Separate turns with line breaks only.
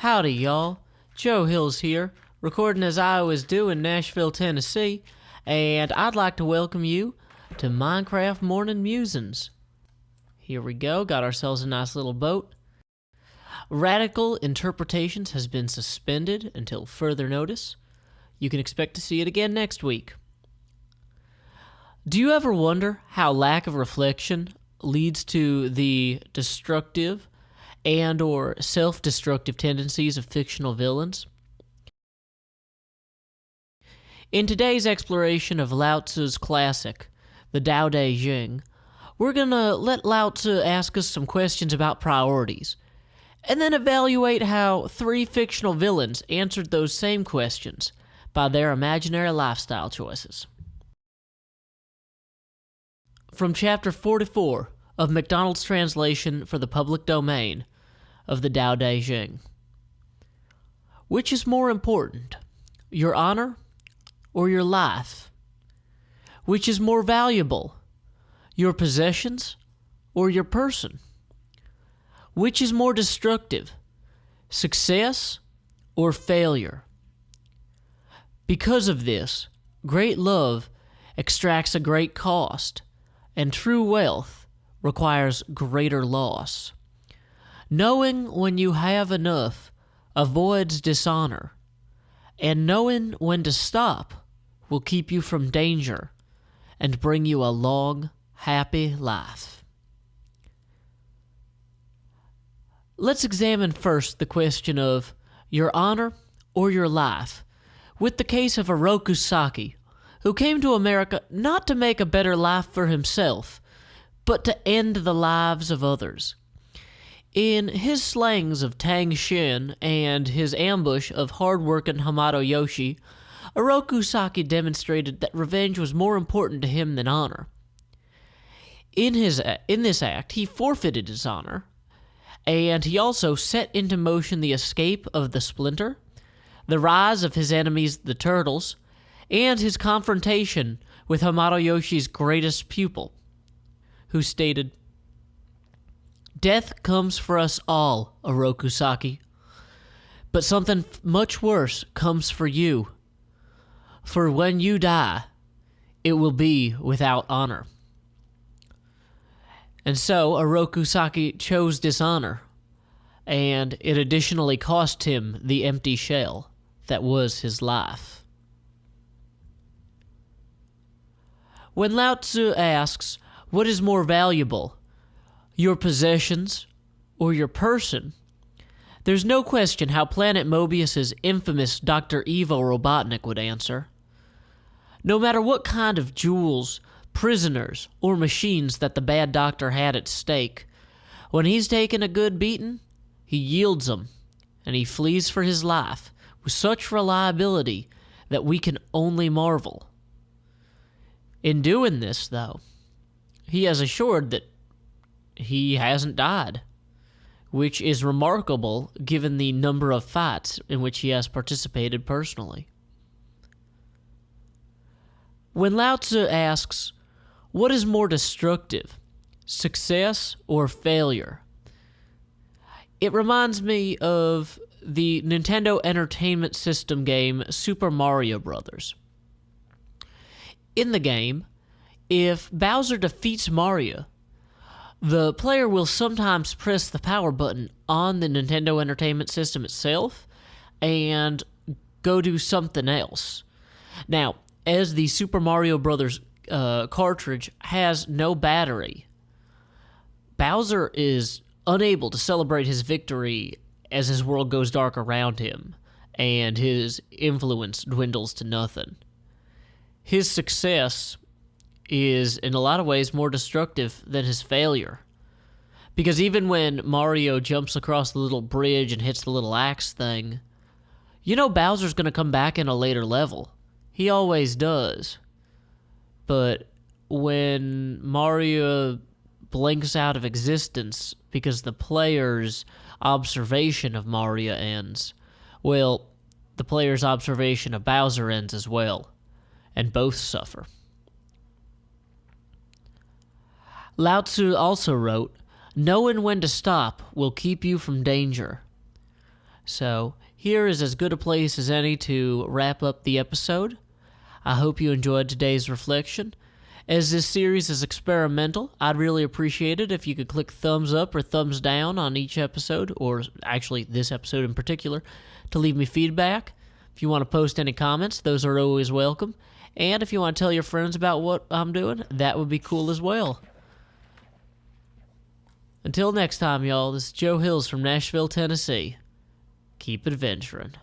Howdy, y'all. Joe Hills here, recording as I always do in Nashville, Tennessee, and I'd like to welcome you to Minecraft Morning Musings. Here we go, got ourselves a nice little boat. Radical Interpretations has been suspended until further notice. You can expect to see it again next week. Do you ever wonder how lack of reflection leads to the destructive and or self-destructive tendencies of fictional villains? In today's exploration of Lao Tzu's classic, the Dao de Jing, we're gonna let Lao Tzu ask us some questions about priorities, and then evaluate how three fictional villains answered those same questions by their imaginary lifestyle choices. From Chapter 44 of McDonald's translation for the public domain of the Dao de Jing. Which is more important, your honor or your life? Which is more valuable, your possessions or your person? Which is more destructive, success or failure? Because of this, great love extracts a great cost, and true wealth requires greater loss. Knowing when you have enough avoids dishonor, and knowing when to stop will keep you from danger and bring you a long, happy life. Let's examine first the question of your honor or your life with the case of Oroku Saki, who came to America not to make a better life for himself, but to end the lives of others. In his slayings of Tang Shin and his ambush of hard-working Hamato Yoshi, Oroku Saki demonstrated that revenge was more important to him than honor. In this act, he forfeited his honor, and he also set into motion the escape of the Splinter, the rise of his enemies, the Turtles, and his confrontation with Hamato Yoshi's greatest pupil, who stated, "Death comes for us all, Oroku Saki, but something much worse comes for you. For when you die, it will be without honor." And so Oroku Saki chose dishonor, and it additionally cost him the empty shell that was his life. When Lao Tzu asks, what is more valuable, your possessions or your person, there's no question how Planet Mobius's infamous Dr. Ivo Robotnik would answer. No matter what kind of jewels, prisoners, or machines that the bad doctor had at stake, when he's taken a good beating, he yields them, and he flees for his life with such reliability that we can only marvel. In doing this, though, he has assured that he hasn't died, which is remarkable given the number of fights in which he has participated personally. When Lao Tzu asks, what is more destructive, success or failure? It reminds me of the Nintendo Entertainment System game Super Mario Bros. In the game, if Bowser defeats Mario, the player will sometimes press the power button on the Nintendo Entertainment System itself and go do something else. Now, as the Super Mario Bros. Cartridge has no battery, Bowser is unable to celebrate his victory as his world goes dark around him and his influence dwindles to nothing. His success is, in a lot of ways, more destructive than his failure. Because even when Mario jumps across the little bridge and hits the little axe thing, you know Bowser's going to come back in a later level. He always does. But when Mario blinks out of existence because the player's observation of Mario ends, well, the player's observation of Bowser ends as well, and both suffer. Lao Tzu also wrote, knowing when to stop will keep you from danger. So here is as good a place as any to wrap up the episode. I hope you enjoyed today's reflection. As this series is experimental, I'd really appreciate it if you could click thumbs up or thumbs down on each episode, or actually this episode in particular, to leave me feedback. If you want to post any comments, those are always welcome. And if you want to tell your friends about what I'm doing, that would be cool as well. Until next time, y'all, this is Joe Hills from Nashville, Tennessee. Keep adventuring.